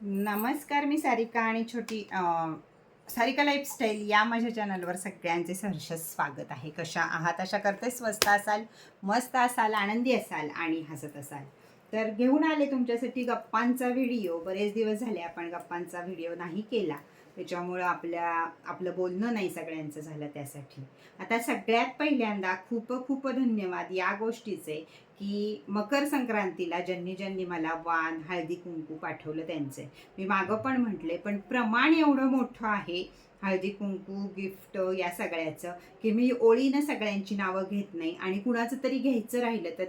नमस्कार, मी सारिका आणि सारिका लाईफस्टाईल या माझ्या चॅनलवर सगळ्यांचे सहर्ष स्वागत आहे. कशा आहात? आशा करते स्वस्त असाल, मस्त असाल, आनंदी असाल आणि हसत असाल. तर घेऊन आले तुमच्यासाठी गप्पांचा व्हिडिओ. बरेच दिवस झाले आपण गप्पांचा व्हिडिओ नाही केला, त्याच्यामुळं आपलं बोलणं नाही सगळ्यांचं झालं. त्यासाठी आता सगळ्यात पहिल्यांदा खूप खूप धन्यवाद या गोष्टीचे की मकर संक्रांतीला ज्यांनी ज्यांनी मला वाण, हळदी कुंकू पाठवलं त्यांचे मी मागं पण म्हटले, पण प्रमाण एवढं मोठं आहे हळदी कुंकू गिफ्ट या सगळ्याचं की मी ओळीनं सगळ्यांची नावं घेत नाही, आणि कुणाचं तरी घ्यायचं राहिलं तर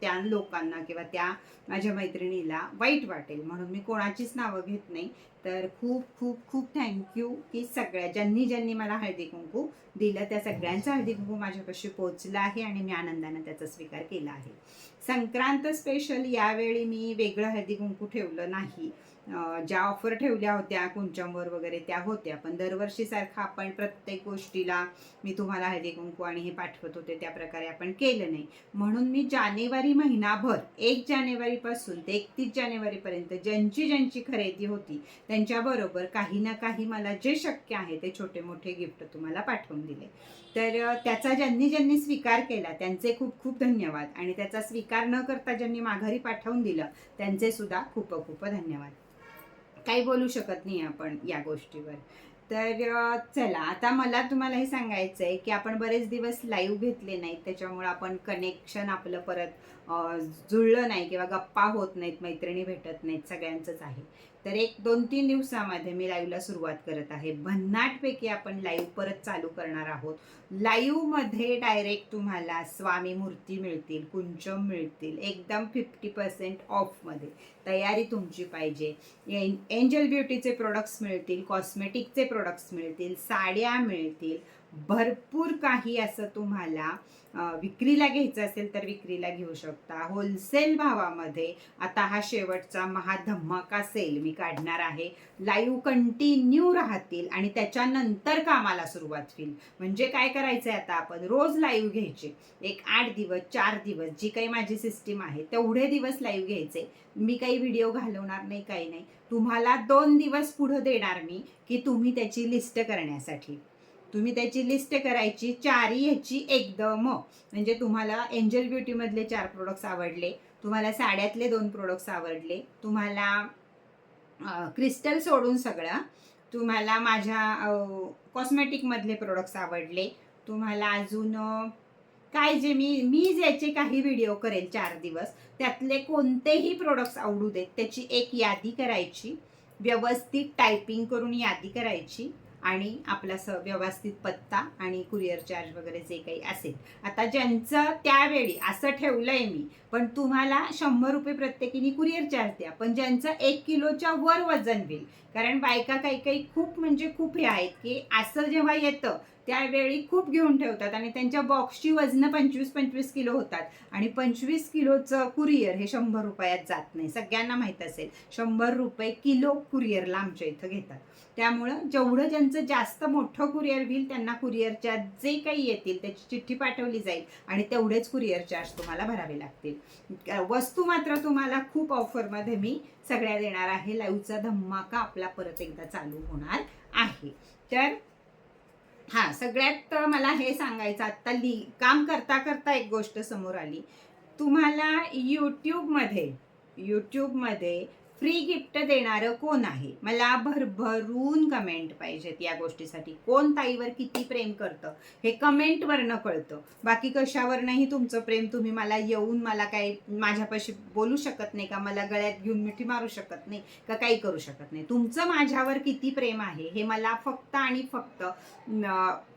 त्या लोकांना किंवा त्या माझ्या मैत्रिणीला वाईट वाटेल, म्हणून मी कोणाचीच नावं घेत नाही. तर खूप खूप खूप थँक्यू की ज्यांनी ज्यांनी मला हळदी कुंकू दिलं त्या सगळ्यांचा हळदी कुंकू माझ्यापाशी पोहोचला आहे आणि मी आनंदाने त्याचा स्वीकार केला आहे. संक्रांत स्पेशल यावेळी मी वेगळं हळदी कुंकू ठेवलं नाही. ज्या ऑफर ठेवल्या होत्या कुंचमवर वगैरे त्या होत्या, पण दरवर्षीसारखं आपण प्रत्येक गोष्टीला मी तुम्हाला हळदी कुंकू आणि हे पाठवत होते त्या प्रकारे आपण केलं नाही. म्हणून मी जानेवारी महिनाभर 1 जानेवारीपासून ते 31 जानेवारीपर्यंत ज्यांची ज्यांची खरेदी होती त्यांच्याबरोबर काही ना काही मला जे शक्य आहे ते छोटे मोठे गिफ्ट तुम्हाला पाठवून दिले. तर त्याचा ज्यांनी ज्यांनी स्वीकार केला त्यांचे खूप खूप धन्यवाद, आणि त्याचा स्वीकार न करता ज्यांनी माघारी पाठवून दिलं त्यांचे सुद्धा खूप खूप धन्यवाद. काही बोलू शकत नाही आपण या गोष्टीवर. तर चला, आता मला तुम्हाला हे सांगायचं आहे की आपण बरेच दिवस लाईव्ह घेतले नाहीत, त्याच्यामुळे आपण कनेक्शन आपलं परत जुळलं नाही किंवा गप्पा होत नाहीत, मैत्रिणी भेटत नाहीत, सगळ्यांचंच आहे. तर 1-2-3 दिवसामध्ये मी लाईव्हला सुरुवात करत आहे. भन्नाटपैकी आपण लाईव्ह परत चालू करणार आहोत. लाईव्हमध्ये डायरेक्ट तुम्हाला स्वामी मूर्ती मिळतील, कुंचम मिळतील, एकदम 50% ऑफमध्ये. तयारी तुमची पाहिजे. एंजल ब्युटीचे प्रोडक्ट्स मिळतील, कॉस्मेटिकचे प्रोडक्ट्स मिळतील, साड्या मिळतील, भरपूर काही असं तुम्हाला विक्रीला घ्यायचं असेल तर विक्रीला घेऊ शकता. होलसेल भावामध्ये आता हा शेवटचा महाधम्माका सेल मी काढणार आहे. लाईव्ह कंटिन्यू राहतील आणि त्याच्यानंतर कामाला सुरुवात होईल. म्हणजे काय करायचं आहे, आता आपण रोज लाईव्ह घ्यायचे. एक 8 दिवस 4 दिवस जी काही माझी सिस्टीम आहे तेवढे दिवस लाईव्ह घ्यायचे. मी काही व्हिडिओ घालवणार नाही, काही नाही. तुम्हाला 2 दिवस पुढे देणार मी की तुम्ही त्याची लिस्ट करण्यासाठी. तुम्ही त्याची लिस्ट करायची, 4 ह्याची एकदम. म्हणजे तुम्हाला एंजल ब्युटीमधले 4 प्रोडक्ट्स आवडले, तुम्हाला साड्यातले 2 प्रोडक्ट्स आवडले, तुम्हाला क्रिस्टल सोडून सगळं, तुम्हाला माझ्या कॉस्मेटिकमधले प्रोडक्ट्स आवडले, तुम्हाला अजून काय जे मी ज्याचे काही व्हिडिओ करेल 4 दिवस त्यातले कोणतेही प्रोडक्ट्स आवडू देत त्याची एक यादी करायची, व्यवस्थित टायपिंग करून यादी करायची, आणि आपला व्यवस्थित पत्ता आणि कुरिअर चार्ज वगैरे जे काही असेल. आता ज्यांचं त्यावेळी असं ठेवलंय मी, पण तुम्हाला 100 रुपये प्रत्येकीने कुरिअर चार्ज द्या, पण ज्यांचं 1 किलोच्या वर वजन होईल, कारण बायका काही काही खूप म्हणजे खूप हे आहेत की असं जेव्हा येतं त्यावेळी खूप घेऊन ठेवतात आणि त्यांच्या बॉक्सची वजनं 25-25 किलो होतात, आणि 25 किलोचं कुरिअर हे 100 रुपयात जात नाही. सगळ्यांना माहीत असेल 100 रुपये किलो कुरिअरला आमच्या इथं घेतात. त्यामुळं जेवढं ज्यांचं जास्त मोठं कुरिअर होईल त्यांना कुरिअरच्या जे काही येतील त्याची चिठ्ठी पाठवली जाईल आणि तेवढेच कुरिअर चार्ज तुम्हाला भरावे लागतील. वस्तू मात्र तुम्हाला खूप ऑफरमध्ये मी सगळ्या देणार आहे. लाईव्हचा धम्माका आपला परत एकदा चालू होणार आहे. तर हां, सगळ्यात मला हे सांगायचं, आत्ता काम करता करता एक गोष्ट समोर आली. तुम्हाला यूट्यूबमध्ये फ्री गिफ्ट देणारं कोण आहे? मला भरभरून कमेंट पाहिजेत या गोष्टीसाठी. कोण ताईवर किती प्रेम करतं हे कमेंटवरनं कळतं. बाकी कशावरनंही तुमचं प्रेम तुम्ही मला येऊन मला काही माझ्यापाशी बोलू शकत नाही का, मला गळ्यात घेऊन मिठी मारू शकत नाही का, काही करू शकत नाही. तुमचं माझ्यावर किती प्रेम आहे हे मला फक्त आणि फक्त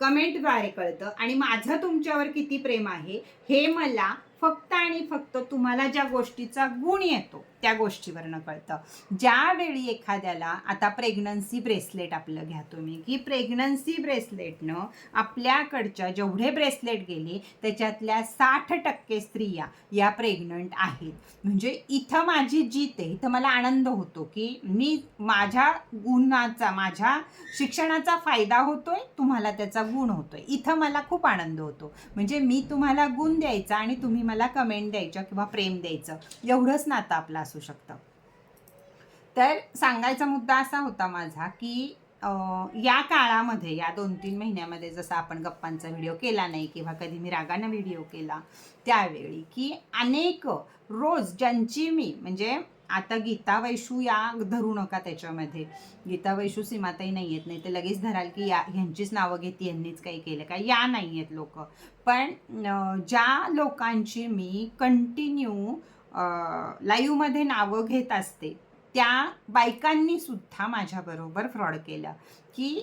कमेंटद्वारे कळतं, आणि माझं तुमच्यावर किती प्रेम आहे हे मला फक्त आणि फक्त तुम्हाला ज्या गोष्टीचा गुण येतो त्या गोष्टीवरनं कळतं. ज्यावेळी एखाद्याला, आता प्रेग्नन्सी ब्रेसलेट आपलं घ्या तुम्ही, की प्रेग्नन्सी ब्रेसलेटनं आपल्याकडच्या जेवढे ब्रेसलेट गेले त्याच्यातल्या 60% स्त्रिया या प्रेग्नंट आहेत. म्हणजे इथं माझी जीत आहे, इथं मला आनंद होतो की मी माझ्या गुणाचा, माझ्या शिक्षणाचा फायदा होतोय, तुम्हाला त्याचा गुण होतोय. इथं मला खूप आनंद होतो. म्हणजे मी तुम्हाला गुण द्यायचा आणि तुम्ही मला कमेंट द्यायच्या किंवा प्रेम द्यायचं, एवढंच नातं आपलं असू शकतं. तर सांगायचा मुद्दा असा होता माझा की या काळामध्ये या 2-3 महिन्यामध्ये जसं आपण गप्पांचा व्हिडिओ केला नाही किंवा कधी मी रागानं व्हिडिओ केला त्यावेळी की अनेक रोज ज्यांची मी म्हणजे आता गीता वैशू या धरू नका त्याच्यामध्ये, गीता वैशू सीमाताई नाही आहेत, नाही ते लगेच धराल की या ह्यांचीच नावं घेते, यांनीच काही केलं का, या नाही आहेत लोक. पण ज्या लोकांची मी कंटिन्यू लाईव्हमध्ये नावं घेत असते त्या बायकांनी सुद्धा माझ्याबरोबर फ्रॉड केलं. की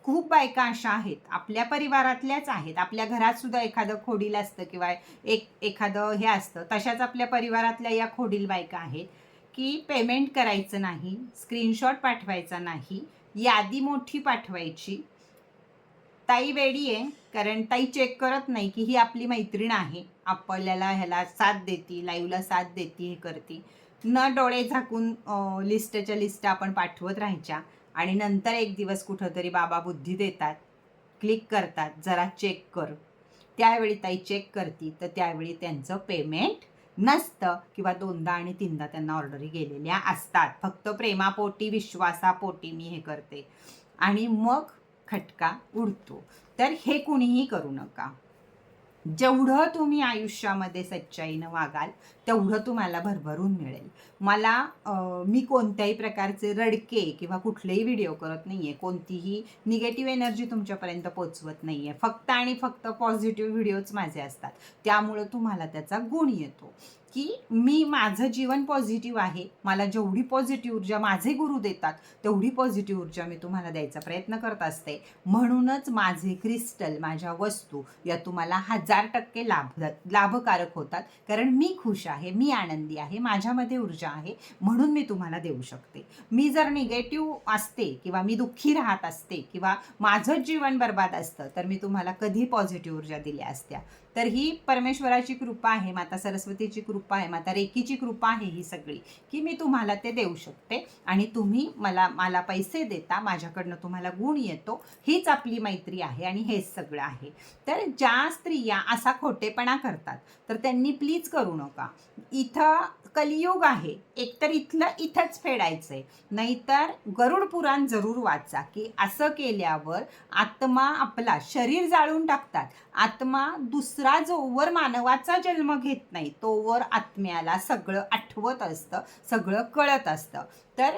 खूप बायका अशा आहेत, आपल्या परिवारातल्याच आहेत, आपल्या घरात सुद्धा एखादं खोडील असतं किंवा एखादं हे असतं, तशाच आपल्या परिवारातल्या या खोडील बायका आहेत की पेमेंट करायचं नाही, स्क्रीनशॉट पाठवायचा नाही, यादी मोठी पाठवायची. ताई वेडी आहे, कारण ताई चेक करत नाही की ही आपली मैत्रीण आहे, आपल्याला ह्याला साथ देते, लाईव्हला साथ देते, हे करते. न डोळे झाकून लिस्टच्या लिस्ट आपण पाठवत राहायच्या आणि नंतर एक दिवस कुठंतरी बाबा बुद्धी देतात, क्लिक करतात, जरा चेक कर. त्यावेळी ताई चेक करती तर त्यावेळी त्यांचं पेमेंट नसतं किंवा 2दा आणि 3दा त्यांना ऑर्डरी गेलेल्या असतात. फक्त प्रेमापोटी विश्वासापोटी मी हे करते आणि मग खटका उडतो. तर हे कुणीही करू नका. जेवढं तुम्ही आयुष्यामध्ये सच्चाईनं वागाल तेवढं तुम्हाला भरभरून मिळेल. मी कोणत्याही प्रकारचे रडके किंवा कुठलेही व्हिडिओ करत नाही आहे, कोणतीही निगेटिव्ह एनर्जी तुमच्यापर्यंत पोचवत नाही आहे. फक्त आणि फक्त पॉझिटिव्ह व्हिडिओज माझे असतात, त्यामुळं तुम्हाला त्याचा गुण येतो की माझं जीवन पॉझिटिव्ह आहे. मला जेवढी पॉझिटिव्ह ऊर्जा माझे गुरु देतात तेवढी पॉझिटिव्ह ऊर्जा मी तुम्हाला द्यायचा प्रयत्न करत असते. म्हणूनच माझे क्रिस्टल, माझ्या वस्तू या तुम्हाला 1000% लाभकारक होतात. कारण मी खुश आहे, मी आनंदी आहे, माझ्यामध्ये ऊर्जा आहे, म्हणून मी तुम्हाला देऊ शकते. मी जर निगेटिव्ह असते किंवा मी दुःखी राहत असते किंवा माझंच जीवन बर्बाद असतं तर मी तुम्हाला कधी पॉझिटिव्ह ऊर्जा दिल्या असत्या. तर ही परमेश्वराची कृपा आहे, माता सरस्वतीची कृपा आहे, माता रेकीची कृपा आहे ही सगळी, की मी तुम्हाला ते देऊ शकते आणि तुम्ही मला पैसे देता, माझ्याकडनं तुम्हाला गुण येतो. हीच आपली मैत्री आहे आणि हेच सगळं आहे. तर ज्या स्त्रिया असा खोटेपणा करतात तर त्यांनी प्लीज करू नका. इथं कलियुग आहे, एकतर इथंच फेडायचं आहे, नाहीतर गरुड पुराण जरूर वाचा की असं केल्यावर आत्मा आपला शरीर जाळून टाकतात. आत्मा दुसरा जोवर मानवाचा जन्म घेत नाही तोवर आत्म्याला सगळं आठवत असतं, सगळं कळत असतं. तर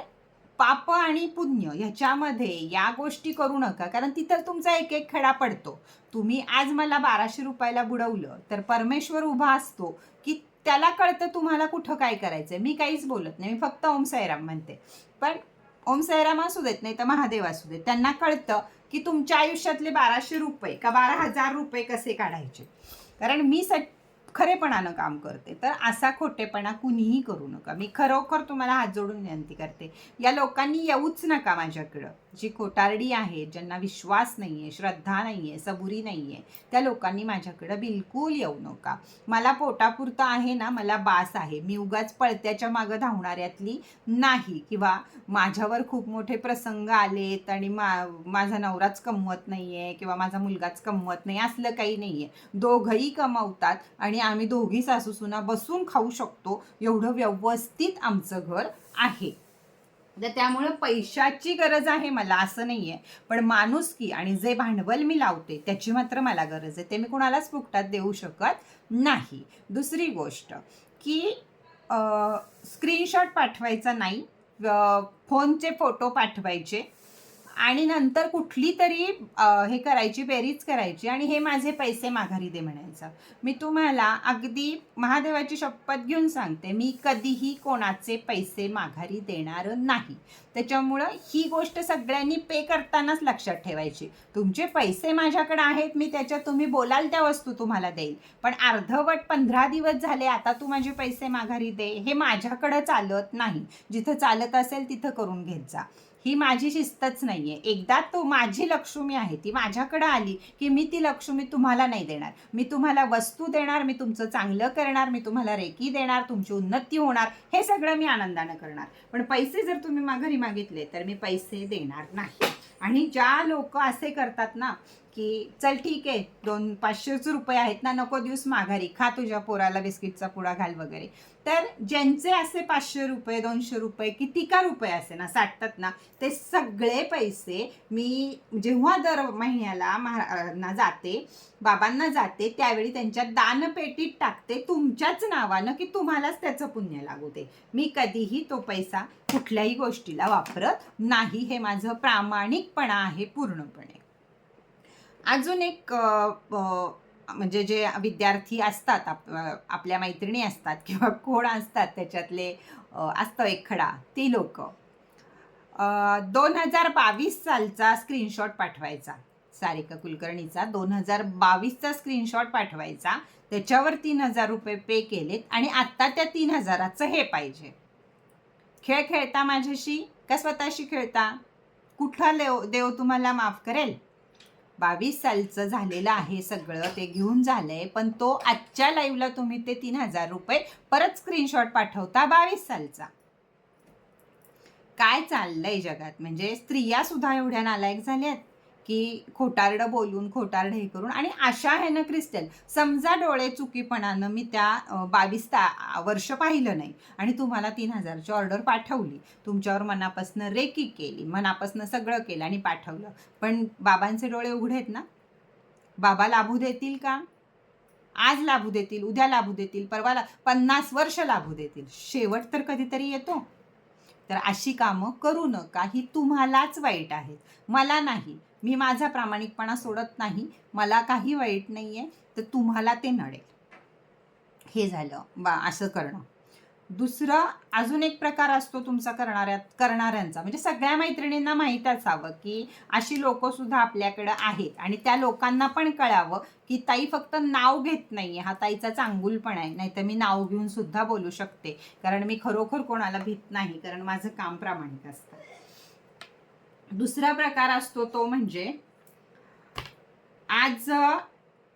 पाप आणि पुण्य ह्याच्यामध्ये या गोष्टी करू नका, कारण तिथं तुमचा एक एक खडा पडतो. तुम्ही आज मला 1200 रुपयाला बुडवलं तर परमेश्वर उभा असतो की त्याला कळतं तुम्हाला कुठं काय करायचंय. मी काहीच बोलत नाही, मी फक्त ओम साईराम म्हणते. पण ओम साईराम असू देत नाही तर महादेव असू देत, त्यांना कळतं की तुमच्या आयुष्यातले 1200 रुपये का 12,000 रुपये कसे काढायचे. कारण मी खरेपणानं काम करते. तर असा खोटेपणा कुणीही करू नका. मी खरोखर तुम्हाला हात जोडून विनंती करते, या लोकांनी येऊच नका माझ्याकडं. जी खोटारडी आहे, ज्यांना विश्वास नाही आहे, श्रद्धा नाही आहे, सबुरी नाही आहे, त्या लोकांनी माझ्याकडं बिलकुल येऊ नका. मला पोटापुरतं आहे ना, मला बास आहे. मी उगाच पळत्याच्या मागं धावणाऱ्यातली नाही, किंवा माझ्यावर खूप मोठे प्रसंग आलेत आणि माझा नवराच कमवत नाही आहे किंवा माझा मुलगाच कमवत नाही, असलं काही नाही आहे. दोघंही कमवतात आणि आम्ही दोघी सासूसुना बसून खाऊ शकतो, एवढं व्यवस्थित आमचं घर आहे. तर त्यामुळे पैशाची गरज आहे मला असं नाही आहे, पण माणुसकी आणि जे भांडवल मी लावते त्याची मात्र मला गरज आहे. ते मी कुणालाच फुकटात देऊ शकत नाही. दुसरी गोष्ट की स्क्रीनशॉट पाठवायचा नाही, फोनचे फोटो पाठवायचे आणि नंतर कुठली तरी हे करायची, बेरीज करायची आणि हे माझे पैसे माघारी दे म्हणायचं. मी तुम्हाला अगदी महादेवाची शपथ घेऊन सांगते, मी कधीही कोणाचे पैसे माघारी देणार नाही. त्याच्यामुळं ही गोष्ट सगळ्यांनी पे करतानाच लक्षात ठेवायची. तुमचे पैसे माझ्याकडे आहेत, मी त्याच्यात तुम्ही बोलाल त्या वस्तू तुम्हाला देईल, पण अर्धवट 15 दिवस झाले आता तू माझे पैसे माघारी दे, हे माझ्याकडं चालत नाही. जिथं चालत असेल तिथं करून घेत जा. ही माझी शिस्तच नाही आहे. एकदा माझी लक्ष्मी आहे ती माझ्याकडे आली की मी ती लक्ष्मी तुम्हाला नाही देणार. मी तुम्हाला वस्तू देणार, मी तुमचं चांगलं करणार, मी तुम्हाला रेकी देणार, तुमची उन्नती होणार, हे सगळं मी आनंदानं करणार. पण पैसे जर तुम्ही माघारी मागितले तर मी पैसे देणार नाही. आणि ज्या लोक असे करतात ना की चल ठीक आहे 500 रुपये आहेत ना, नको दिवस माघारी, खा तुझ्या पोराला बिस्किटचा पुडा घाल वगैरे, तर ज्यांचे असे 500 रुपये 200 रुपये किती का रुपये असे ना साठतात ना, ते सगळे पैसे मी जेव्हा दर महिन्याला ना जाते, बाबांना जाते, त्यावेळी त्यांच्या दानपेटीत टाकते तुमच्याच नावानं, की तुम्हालाच त्याचं पुण्य लागू दे. मी कधीही तो पैसा कुठल्याही गोष्टीला वापरत नाही. हे माझं प्रामाणिकपणा आहे पूर्णपणे. अजून एक म्हणजे जे विद्यार्थी असतात, आपल्या मैत्रिणी असतात किंवा कोण असतात त्याच्यातले, असतं एक खडा, ती लोक 2022 सालचा स्क्रीनशॉट पाठवायचा, सारिका कुलकर्णीचा 2022चा स्क्रीनशॉट पाठवायचा, त्याच्यावर 3,000 रुपये पे केलेत आणि आत्ता त्या 3,000चं हे पाहिजे. खेळ खेळता माझ्याशी का स्वतःशी खेळता? कुठला देव तुम्हाला माफ करेल? 22 सालचं झालेलं आहे सगळं, ते घेऊन झालंय, पण तो आजच्या लाईव्हला तुम्ही ते 3,000 रुपये परत स्क्रीनशॉट पाठवता 22 सालचा. काय चाललंय जगात? म्हणजे स्त्रिया सुद्धा एवढ्या नालायक झाल्यात की खोटारडं बोलून, खोटारडं हे करून. आणि अशा आहे ना क्रिस्टल, समजा डोळे चुकीपणानं मी त्या 22 वर्ष पाहिलं नाही आणि तुम्हाला 3,000ची ऑर्डर पाठवली, तुमच्यावर मनापासनं रेकी केली, मनापासनं सगळं केलं आणि पाठवलं, पण बाबांचे डोळे उघडे आहेत ना, बाबा लाभू देतील का? आज लाभू देतील, उद्या लाभू देतील, परवाला 50 वर्ष लाभू देतील, शेवट तर कधीतरी येतो. तर अशी कामं करू नका, ही तुम्हालाच वाईट आहेत, मला नाही. मी माझा प्रामाणिकपणा सोडत नाही, मला काही वाईट नाही आहे, तर तुम्हाला ते नडेल. हे झालं असं करणं. दुसरं अजून एक प्रकार असतो तुमचा करणाऱ्यांचा, म्हणजे सगळ्या मैत्रिणींना माहीत असावं की अशी लोकंसुद्धा आपल्याकडं आहेत आणि त्या लोकांना पण कळावं की ताई फक्त नाव घेत नाही आहे, हा ताईचा चांगुलपणा आहे, नाही तर मी नाव घेऊन सुद्धा बोलू शकते, कारण मी खरोखर कोणाला भीत नाही, कारण माझं काम प्रामाणिक असतं. दुसरा प्रकार असतो तो म्हणजे आज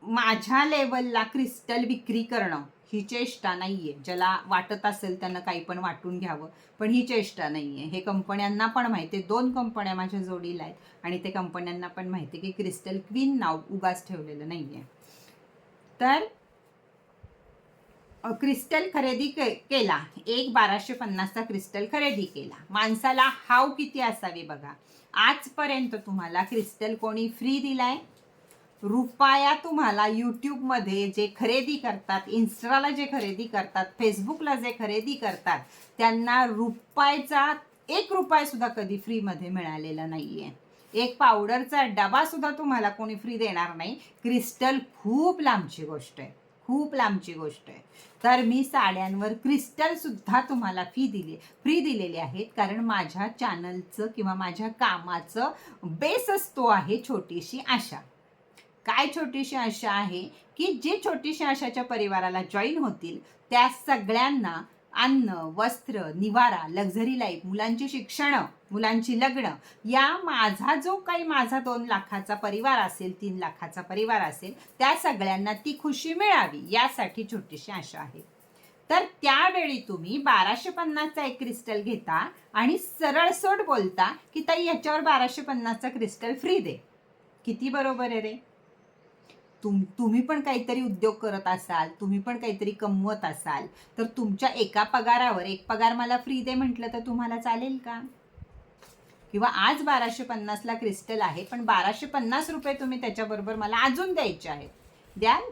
माझ्या लेवलला क्रिस्टल विक्री करणं ही चेष्टा नाहीये. ज्याला वाटत असेल त्यांना काही पण वाटून घ्यावं, पण ही चेष्टा नाहीये. हे कंपन्यांना पण माहिती आहे, 2 कंपन्या माझ्या जोडीला आहेत आणि ते कंपन्यांना पण माहिती आहे की क्रिस्टल क्वीन नाव उगाच ठेवलेलं नाहीये. तर क्रिस्टल खरेदी केला, एक 1250चा क्रिस्टल खरेदी केला. माणसाला हाव किती असावी बघा. आजपर्यंत तुम्हाला क्रिस्टल कोणी फ्री दिलाय? रुपया तुम्हाला यूट्यूबमध्ये जे खरेदी करतात, इन्स्टाला जे खरेदी करतात, फेसबुकला जे खरेदी करतात, त्यांना रुपयाचा 1 रुपया सुद्धा कधी फ्रीमध्ये मिळालेला नाहीये. एक पावडरचा डबा सुद्धा तुम्हाला कोणी फ्री देणार नाही. क्रिस्टल खूप लांबची गोष्ट आहे, खूप लांबची गोष्ट आहे. तर मी साड्यांवर क्रिस्टल सुद्धा तुम्हाला फ्री दिलेले आहेत, कारण माझ्या चॅनलचं किंवा माझ्या कामाचं बेसच तो आहे छोटीशी आशा. काय छोटीशी आशा आहे की जे छोटीशी आशाच्या परिवाराला जॉईन होतील त्या सगळ्यांना अन्न, वस्त्र, निवारा, लक्झरी लाईफ, मुलांची शिक्षणं, मुलांची लग्न, या माझा जो काही माझा 2 लाखाचा परिवार असेल, 3 लाखाचा परिवार असेल, त्या सगळ्यांना ती खुशी मिळावी, यासाठी छोटीशी आशा आहे. तर त्यावेळी तुम्ही 1250चा एक क्रिस्टल घेता आणि सरळसोट बोलता की ताई याच्यावर 1250चा क्रिस्टल फ्री दे. किती बरोबर आहे रे? तुम्ही पण काहीतरी उद्योग करत असाल, तुम्ही पण काहीतरी कमवत असाल, तर तुमच्या एका पगारावर 1 पगार मला फ्री दे म्हटलं तर तुम्हाला चालेल का? किंवा आज 1250ला क्रिस्टल आहे, पण 1250 रुपये तुम्ही त्याच्याबरोबर मला अजून द्यायचे आहेत, द्याल?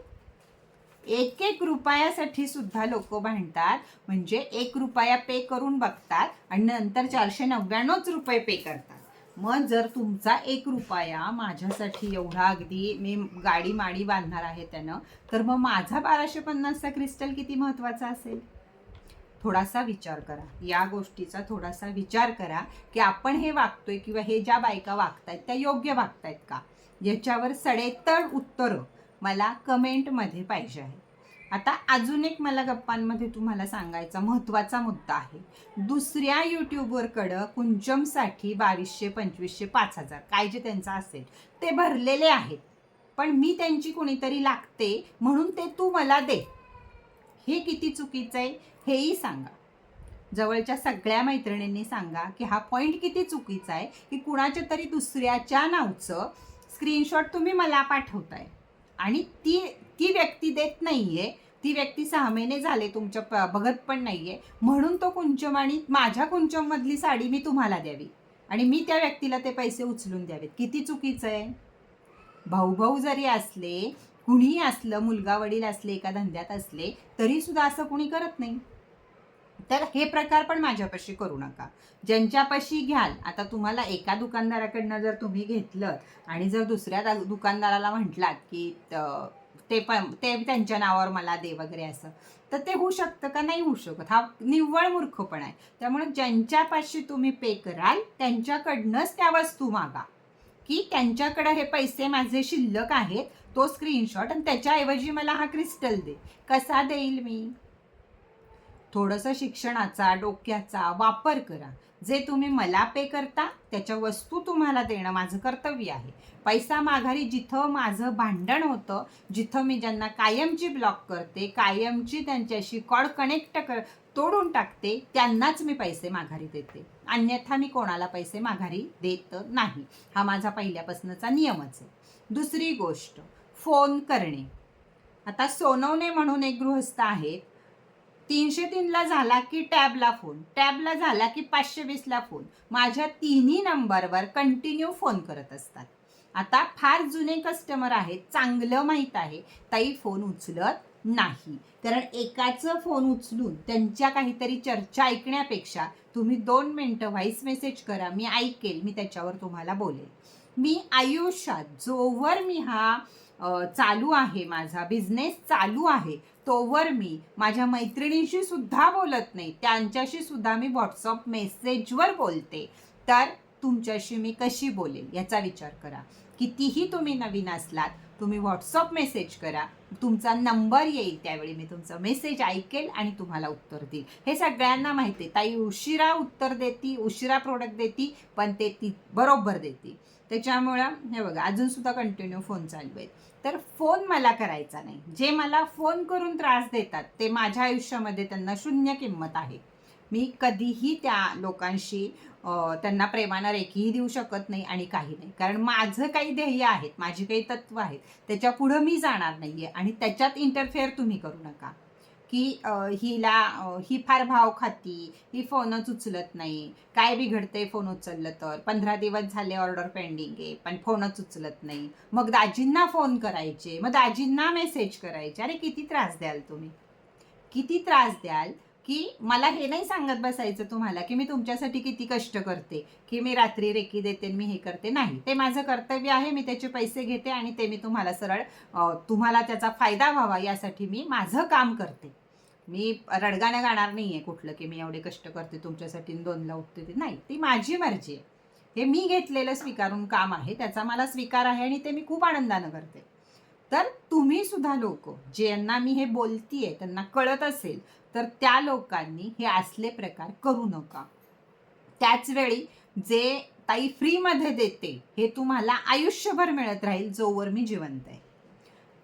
1 रुपयासाठी सुद्धा लोक भांडतात, म्हणजे 1 रुपया पे करून बघतात आणि नंतर 499 रुपये पे करतात. मग जर तुमचा 1 रुपया माझ्यासाठी एवढा, अगदी मी गाडी माडी बांधणार आहे त्यानं, तर मग माझा 1250चा क्रिस्टल किती महत्त्वाचा असेल? थोडासा विचार करा, या गोष्टीचा थोडासा विचार करा की आपण हे वागतोय किंवा हे ज्या बायका वागतायत त्या योग्य वागतायत का, याच्यावर सडेतड उत्तरं मला कमेंटमध्ये पाहिजे आहे. आता अजून एक मला गप्पांमध्ये तुम्हाला सांगायचा महत्त्वाचा मुद्दा आहे. दुसऱ्या यूट्यूबरकडं कुंचमसाठी 2200, 2500, 5000 काय जे त्यांचं असेल ते भरलेले आहेत, पण मी त्यांची कोणीतरी लागते म्हणून ते तू मला दे. हे किती चुकीचं आहे हेही सांगा. जवळच्या सगळ्या मैत्रिणींनी सांगा की हा पॉईंट किती चुकीचा आहे की कुणाच्या तरी दुसऱ्याच्या नावचं स्क्रीनशॉट तुम्ही मला पाठवताय आणि ती ती व्यक्ती देत नाही आहे. ती व्यक्ती 6 महिने झाले तुमच्या बघत पण नाही आहे, म्हणून तो कुंचम आणि माझ्या कुंचममधली साडी मी तुम्हाला द्यावी आणि मी त्या व्यक्तीला ते पैसे उचलून द्यावेत. किती चुकीचं आहे. भाऊ भाऊ जरी असले, कुणीही असलं, मुलगा वडील असले, एका धंद्यात असले, तरीसुद्धा असं कुणी करत नाही. तर हे प्रकार पण माझ्यापाशी करू नका. ज्यांच्यापाशी घ्याल, आता तुम्हाला एका दुकानदाराकडनं जर तुम्ही घेतलं आणि जर दुसऱ्या दुकानदाराला म्हटलात की ते त्यांच्या नावावर मला दे वगैरे असं, तर ते होऊ शकतं का? नाही होऊ शकत. हा निव्वळ मूर्खपणा आहे. त्यामुळे ज्यांच्यापाशी तुम्ही पे कराल त्यांच्याकडनंच त्या वस्तू मागा, की त्यांच्याकडे हे पैसे माझे शिल्लक आहेत, तो स्क्रीनशॉट, आणि त्याच्याऐवजी मला हा क्रिस्टल दे. कसा देईल मी? थोडंसं शिक्षणाचा, डोक्याचा वापर करा. जे तुम्ही मला पे करता त्याच्या वस्तू तुम्हाला देणं माझं कर्तव्य आहे. पैसा माघारी जिथं माझं भांडण होतं, जिथं मी ज्यांना कायमची ब्लॉक करते, कायमची त्यांच्याशी कॉड कनेक्ट तोडून टाकते, त्यांनाच मी पैसे माघारी देते. अन्यथा मी कोणाला पैसे माघारी देत नाही. हा माझा पहिल्यापासूनचा नियमच आहे. दुसरी गोष्ट, फोन करणे. आता सोनवणे म्हणून एक गृहस्थ आहेत. 303ला झाला की टॅबला फोन, टॅबला झाला की 520ला फोन. माझ्या तिन्ही नंबरवर कंटिन्यू फोन करत असतात. आता फार जुने कस्टमर आहेत, चांगलं माहीत आहे, ताई फोन उचलत नाही. कारण एकाचं फोन उचलून त्यांच्या काहीतरी चर्चा ऐकण्यापेक्षा तुम्ही 2 मिनटं व्हॉइस मेसेज करा, मी ऐकेल, मी त्याच्यावर तुम्हाला बोलेल. मी आयुष्यात जोवर मी हा चालू आहे, माझा बिझनेस चालू आहे, तोवर मी माझ्या मैत्रिणींशी सुद्धा बोलत नाही, त्यांच्याशी सुद्धा मी व्हॉट्सअप मेसेजवर बोलते. तर तुमच्याशी मी कशी बोलेल याचा विचार करा. कितीही तुम्ही नवीन असलात, तुम्ही व्हॉट्सअप मेसेज करा, तुमचा नंबर येईल, त्यावेळी मी तुमचा मेसेज ऐकेल आणि तुम्हाला उत्तर देईल. हे सगळ्यांना माहिती आहे. ताई उशिरा उत्तर देती, उशिरा प्रोडक्ट देती, पण ते ती बरोबर देते. त्याच्यामुळं हे बघा, अजूनसुद्धा कंटिन्यू फोन चालू आहेत. तर फोन मला करायचा नाही. जे मला फोन करून त्रास देतात ते माझ्या आयुष्यामध्ये त्यांना शून्य किंमत आहे. मी कधीही त्या लोकांशी त्यांना प्रेमानं रेखीही देऊ शकत नाही आणि काही नाही. कारण माझं काही ध्येय आहेत, माझी काही तत्त्व आहेत, त्याच्या पुढं मी जाणार नाही आहे आणि त्याच्यात इंटरफेअर तुम्ही करू नका. की ही फार भाव खाती, ही फोनच उचलत नाही, काय बिघडते फोन उचललं तर, 15 दिवस झाले ऑर्डर पेंडिंग आहे पण फोनच उचलत नाही. मग दाजींना फोन करायचे, मग दाजींना मेसेज करायचे. अरे किती त्रास द्याल तुम्ही, किती त्रास द्याल. की मला हे नाही सांगत बसायचं तुम्हाला की मी तुमच्यासाठी किती कष्ट करते, की मी रात्री रेकी देते, मी हे करते. नाही, ते माझं कर्तव्य आहे, मी त्याचे पैसे घेते आणि ते मी तुम्हाला सरळ तुम्हाला त्याचा फायदा व्हावा यासाठी मी माझं काम करते. मी रडगाणं गाणार नाही आहे कुठलं की मी एवढे कष्ट करते तुमच्यासाठी 2ला उठते ते नाही. ती माझी मर्जी आहे. हे मी घेतलेलं स्वीकारून काम आहे, त्याचा मला स्वीकार आहे आणि ते मी खूप आनंदानं करते. तर तुम्ही सुद्धा लोक ज्यांना मी हे बोलतीये त्यांना कळत असेल तर त्या लोकांनी हे असले प्रकार करू नका. त्याचवेळी जे ताई फ्रीमध्ये देते हे तुम्हाला आयुष्यभर मिळत राहील जोवर मी जिवंत आहे.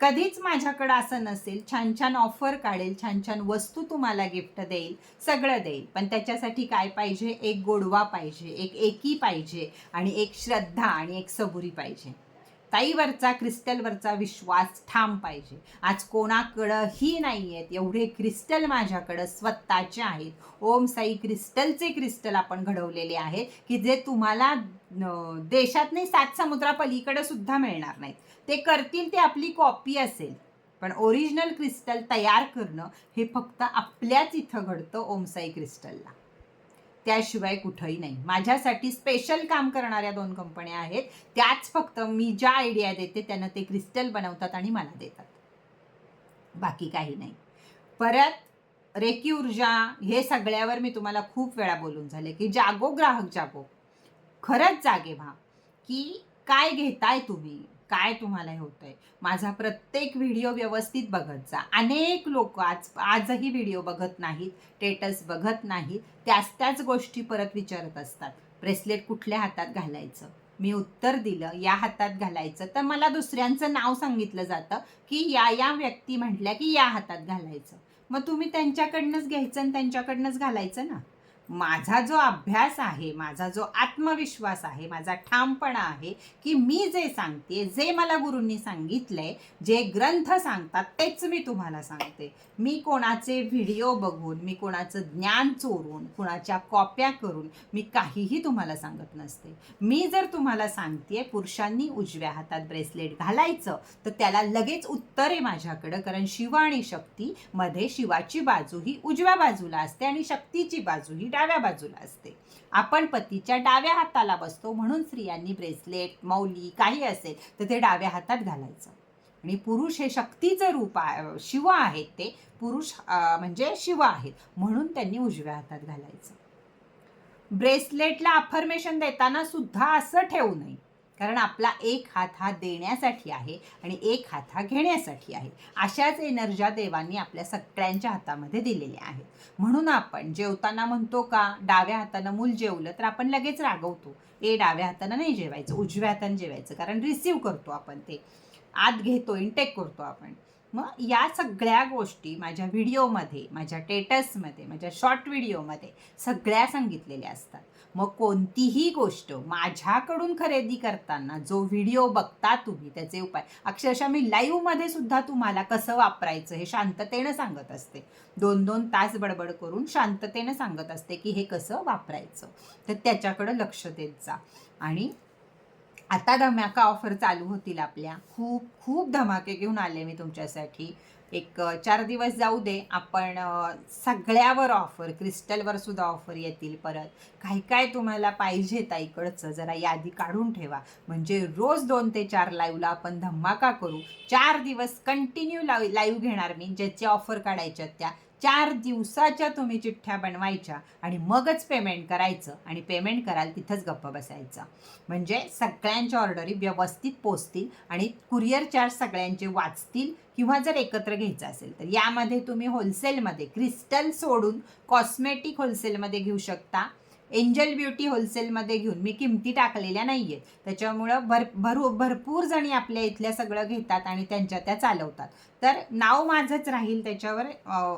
कधीच माझ्याकडं असं नसेल छान छान ऑफर काढेल, छान छान वस्तू तुम्हाला गिफ्ट देईल, सगळं देईल, पण त्याच्यासाठी काय पाहिजे? एक गोडवा पाहिजे, एक एकी पाहिजे आणि एक श्रद्धा आणि एक सबुरी पाहिजे. ताईवरचा, क्रिस्टलवरचा विश्वास ठाम पाहिजे. आज कोणाकडंही नाही आहेत एवढे क्रिस्टल माझ्याकडं स्वतःचे आहेत. ओम साई क्रिस्टलचे क्रिस्टल आपण घडवलेले आहेत की जे तुम्हाला देशात नाही 7 समुद्रापलीकडे सुद्धा मिळणार नाहीत. ते करतील ते आपली कॉपी असेल, पण ओरिजिनल क्रिस्टल तयार करणं हे फक्त आपल्याच इथं घडतं ओम साई क्रिस्टलला, त्याशिवाय कुठंही नाही. माझ्यासाठी स्पेशल काम करणाऱ्या 2 कंपन्या आहेत, त्याच फक्त मी ज्या आयडिया देते त्यांना ते क्रिस्टल बनवतात आणि मला देतात, बाकी काही नाही. परत रेकी ऊर्जा हे सगळ्यावर मी तुम्हाला खूप वेळा बोलून झाले की जागो ग्राहक जागो. खरंच जागे व्हा की काय घेताय तुम्ही, काय तुम्हाला हे होतंय. माझा प्रत्येक व्हिडिओ व्यवस्थित बघत जा. अनेक लोक आजही व्हिडिओ बघत नाहीत, स्टेटस बघत नाहीत, त्याच गोष्टी परत विचारत असतात. ब्रेसलेट कुठल्या हातात घालायचं, मी उत्तर दिलं या हातात घालायचं, तर मला दुसऱ्यांचं नाव सांगितलं जातं की या व्यक्ती म्हटल्या की या हातात घालायचं. मग तुम्ही त्यांच्याकडनंच घ्यायचं आणि त्यांच्याकडनंच घालायचं ना. माझा जो अभ्यास आहे, माझा जो आत्मविश्वास आहे, माझा ठामपणा आहे की मी जे सांगते, जे मला गुरूंनी सांगितलंय, जे ग्रंथ सांगतात तेच मी तुम्हाला सांगते. मी कोणाचे व्हिडिओ बघून, मी कोणाचं ज्ञान चोरून, कोणाच्या कॉप्या करून मी काहीही तुम्हाला सांगत नसते. मी जर तुम्हाला सांगते पुरुषांनी उजव्या हातात ब्रेसलेट घालायचं, तर त्याला लगेच उत्तर आहे माझ्याकडं, कारण शिव आणि शक्ती मध्ये शिवाची बाजू ही उजव्या बाजूला असते आणि शक्तीची बाजू ही डाव्या बाजूला असते. आपण पतीच्या डाव्या हाताला बसतो, म्हणून स्त्रियांनी ब्रेसलेट, मौली काही असेल तर ते डाव्या हातात घालायचं. आणि पुरुष हे शक्तीचं रूप आहे, शिव आहेत ते पुरुष म्हणजे शिव आहेत, म्हणून त्यांनी उजव्या हातात घालायचं. ब्रेसलेटला अफर्मेशन देताना सुद्धा असं ठेवू नये, कारण आपला एक हात हा देण्यासाठी आहे आणि एक हात हा घेण्यासाठी आहे. अशाच एनर्ज्या देवांनी आपल्या सगळ्यांच्या हातामध्ये दिलेल्या आहेत. म्हणून आपण जेवताना म्हणतो का, डाव्या हातानं मूल जेवलं तर आपण लगेच रागवतो, डाव्या हातानं नाही जेवायचं, उजव्या हातानं जेवायचं, कारण रिसीव्ह करतो आपण, ते आत घेतो, इनटेक करतो आपण. मग या सगळ्या गोष्टी माझ्या व्हिडिओमध्ये, माझ्या स्टेटसमध्ये, माझ्या शॉर्ट व्हिडिओमध्ये सगळ्या सांगितलेल्या असतात. मग कोणतीही गोष्ट माझ्याकडून खरेदी करताना जो व्हिडिओ बघता तुम्ही, त्याचे उपाय अक्षरशः मी लाईव्हमध्ये सुद्धा तुम्हाला कसं वापरायचं हे शांततेनं सांगत असते. 2-2 तास बडबड करून शांततेनं सांगत असते की हे कसं वापरायचं, तर त्याच्याकडं लक्ष देत जा. आणि आता धमाका ऑफर चालू होतील आपल्या, खूप खूप धमाके घेऊन आले मी तुमच्यासाठी. एक 4 दिवस जाऊ दे, आपण सगळ्यावर ऑफर, क्रिस्टलवर सुद्धा ऑफर येतील परत. काही काय तुम्हाला पाहिजे ताईकडचं जरा यादी काढून ठेवा, म्हणजे रोज 2 ते 4 लाईव्हला आपण धमाका करू. 4 दिवस कंटिन्यू लाईव्ह घेणार मी, ज्याची ऑफर काढायच्या त्या 4 दिवसाच्या तुम्ही चिठ्ठ्या बनवायच्या आणि मगच पेमेंट करायचं, आणि पेमेंट कराल तिथंच गप्प बसायचं, म्हणजे सगळ्यांच्या ऑर्डरी व्यवस्थित पोचतील आणि कुरिअर चार्ज सगळ्यांचे वाचतील. किंवा जर एकत्र घ्यायचं असेल तर यामध्ये तुम्ही होलसेलमध्ये क्रिस्टल सोडून कॉस्मेटिक होलसेलमध्ये घेऊ शकता. एंजल ब्युटी होलसेलमध्ये घेऊन मी किमती टाकलेल्या नाही आहेत, त्याच्यामुळं भरपूर जणी आपल्या इथल्या सगळं घेतात आणि त्यांच्या त्या चालवतात. तर नाव माझंच राहील त्याच्यावर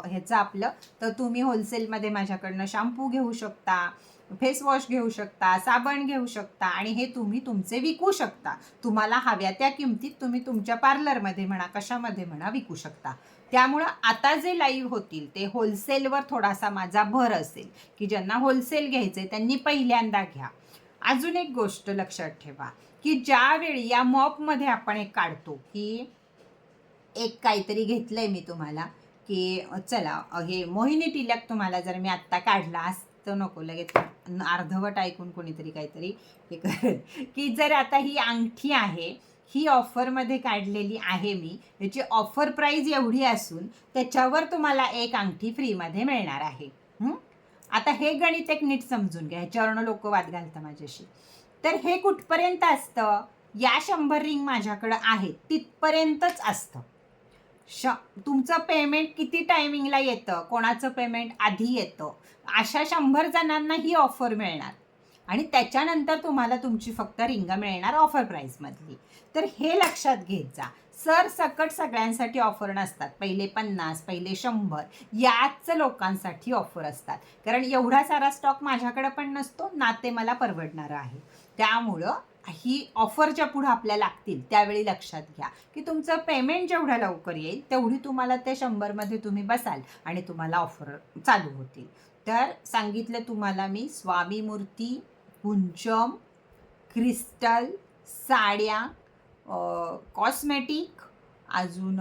ह्याचं आपलं. तर तुम्ही होलसेलमध्ये माझ्याकडनं शॅम्पू घेऊ शकता, फेस वॉश घेऊ शकता, साबण घेऊ शकता, आणि हे तुम्ही तुमचे विकू शकता. तुम्हाला हव्या त्या किमतीत तुम्ही तुमच्या पार्लरमध्ये म्हणा, कशामध्ये म्हणा, विकू शकता. त्यामुळं आता जे लाईव्ह होतील ते होलसेलवर थोडासा माझा भर असेल, की ज्यांना होलसेल घ्यायचे त्यांनी पहिल्यांदा घ्या. अजून एक गोष्ट लक्षात ठेवा, की ज्यावेळी या मॉपमध्ये आपण एक काढतो, की एक काहीतरी घेतलंय मी तुम्हाला, की चला हे मोहिनी टिलक तुम्हाला जर मी आत्ता काढला असतं, नको लगेच अर्धवट ऐकून कोणीतरी काहीतरी हे करेल, की जर आता ही अंगठी आहे, ही ऑफरमध्ये काढलेली आहे मी, याची ऑफर प्राईज एवढी असून त्याच्यावर तुम्हाला एक अंगठी फ्रीमध्ये मिळणार आहे. आता हे गणित एक नीट समजून घ्या, ह्याच्यावरनं लोक वाद घालतात माझ्याशी. तर हे कुठपर्यंत असतं, या 100 रिंग माझ्याकडं आहेत तिथपर्यंतच असतं. तुमचं पेमेंट किती टायमिंगला येतं, कोणाचं पेमेंट आधी येतं, अशा 100 जणांना ही ऑफर मिळणार, आणि त्याच्यानंतर तुम्हाला तुमची फक्त रिंग मिळणार ऑफर प्राईसमधली. तर हे लक्षात घेत जा. सकट सगळ्यांसाठी ऑफर नसतात, पहिले 50, पहिले 100 याच लोकांसाठी ऑफर असतात, कारण एवढा सारा स्टॉक माझ्याकडे पण नसतो ना, ते मला परवडणारं आहे. त्यामुळं ही ऑफरच्या पुढं आपल्या लागतील त्यावेळी लक्षात घ्या, की तुमचं पेमेंट जेवढं लवकर येईल तेवढी तुम्हाला ते 100मध्ये तुम्ही बसाल आणि तुम्हाला ऑफर चालू होतील. तर सांगितलं तुम्हाला मी, स्वामी मूर्ती, कुंचम, क्रिस्टल, साड्या, कॉस्मेटिक, अजून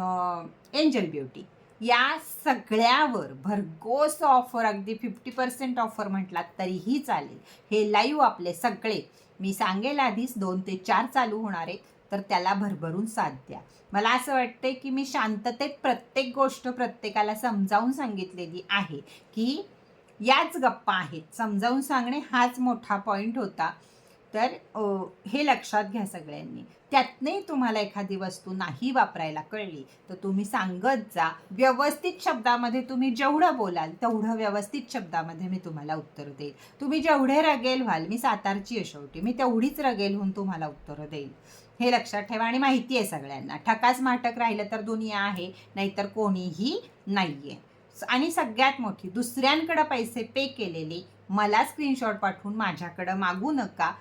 एंजल ब्युटी, या सगळ्यावर भरघोस ऑफर, अगदी 50% ऑफर म्हटलात तरीही चालेल. हे लाईव्ह आपले सगळे मी सांगेल आधीच 2 ते 4 चालू होणार आहेत, तर त्याला भरभरून साथ द्या. मला असं वाटतंय की मी शांततेत प्रत्येक गोष्ट प्रत्येकाला समजावून सांगितलेली आहे, की याच गप्पा आहेत, समजावून सांगणे हाच मोठा पॉईंट होता. तर हे लक्षात घ्या सगळ्यांनी. त्यातनंही तुम्हाला एखादी वस्तू नाही वापरायला कळली तर तुम्ही सांगत जा. व्यवस्थित शब्दामध्ये तुम्ही जेवढं बोलाल तेवढं व्यवस्थित शब्दामध्ये मी तुम्हाला उत्तर देईल. तुम्ही जेवढे रगेल व्हाल, मी सातारची आहे शेवटी, मी तेवढीच रगेल होऊन तुम्हाला उत्तरं देईल. हे लक्षात ठेवा. आणि माहिती आहे सगळ्यांना, ठकास माटक राहिलं तर दुनिया आहे, नाहीतर कोणीही नाही आहे. आणि सगळ्यात मोठी, दुसऱ्यांकडे पैसे पे केलेले मला स्क्रीनशॉट पाठवून माझ्याकडं मागू नका.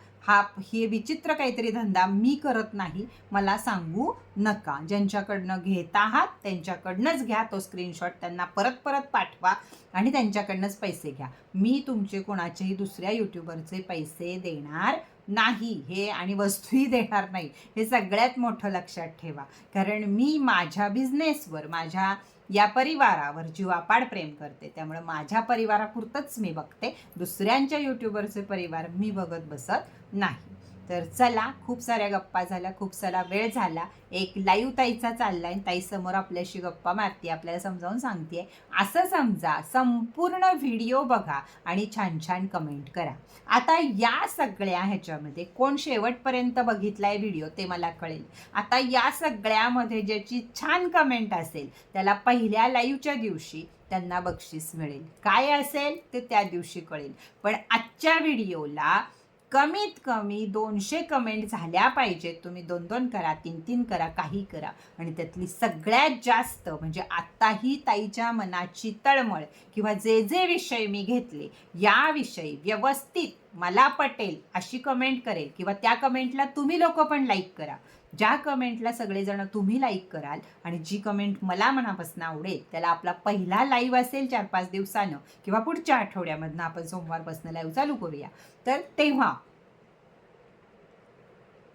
हे विचित्र काहीतरी धंदा मी करत नाही, मला सांगू नका. ज्यांच्याकडनं घेत आहात त्यांच्याकडनंच घ्या तो स्क्रीनशॉट, त्यांना परत परत पाठवा आणि त्यांच्याकडनंच पैसे घ्या. मी तुमचे कोणाचेही दुसऱ्या यूट्यूबरचे पैसे देणार नाही, हे आणि वस्तूही देणार नाही, हे सगळ्यात मोठं लक्षात ठेवा. कारण मी माझ्या बिझनेसवर, माझ्या या परिवारावर जीवापाड प्रेम करते, त्यामुळे माझ्या परिवारापुरतंच मी बघते, दुसऱ्यांच्या यूट्यूबरचे परिवार मी बघत बसत नाही. तर चला, खूप साऱ्या गप्पा झाल्या, खूप सारा वेळ झाला. एक लाईव्ह ताईचा चाललाय, ताईसमोर आपल्याशी गप्पा मारते, आपल्याला समजावून सांगते. असं समजा, संपूर्ण व्हिडिओ बघा आणि छान छान कमेंट करा. आता या सगळ्या ह्याच्यामध्ये कोण शेवटपर्यंत बघितलाय व्हिडिओ ते मला कळेल. आता या सगळ्यामध्ये ज्याची छान कमेंट असेल त्याला पहिल्या लाईव्हच्या दिवशी त्यांना बक्षीस मिळेल. काय असेल ते त्या दिवशी कळेल. पण आजच्या व्हिडिओला कमीत कमी 200 कमेंट झाल्या पाहिजेत. तुम्ही 2-2 करा, 3-3 करा, काही करा. आणि त्यातली सगळ्यात जास्त म्हणजे आत्ताही ताईच्या मनाची तळमळ किंवा जे जे विषय मी घेतले याविषयी व्यवस्थित मला पटेल अशी कमेंट करेल, किंवा त्या कमेंटला तुम्ही लोक पण लाईक करा. ज्या कमेंटला सगळेजण तुम्ही लाईक कराल आणि जी कमेंट मला मनापासून आवडेल त्याला आपला पहिला लाईव्ह असेल 4-5 दिवसानं किंवा पुढच्या आठवड्यामधनं, आपण सोमवारपासून लाईव्ह चालू करूया, तर तेव्हा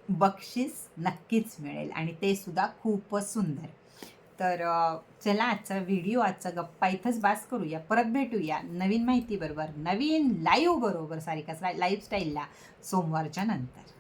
बक्षीस नक्कीच मिळेल आणि ते सुद्धा खूपच सुंदर. तर चला, आजचा व्हिडिओ, आजचा गप्पा इथंच बास करूया. परत भेटूया नवीन माहिती बरोबर, नवीन लाईव्ह बरोबर, सारिका लाईफस्टाईलला सोमवारच्या नंतर.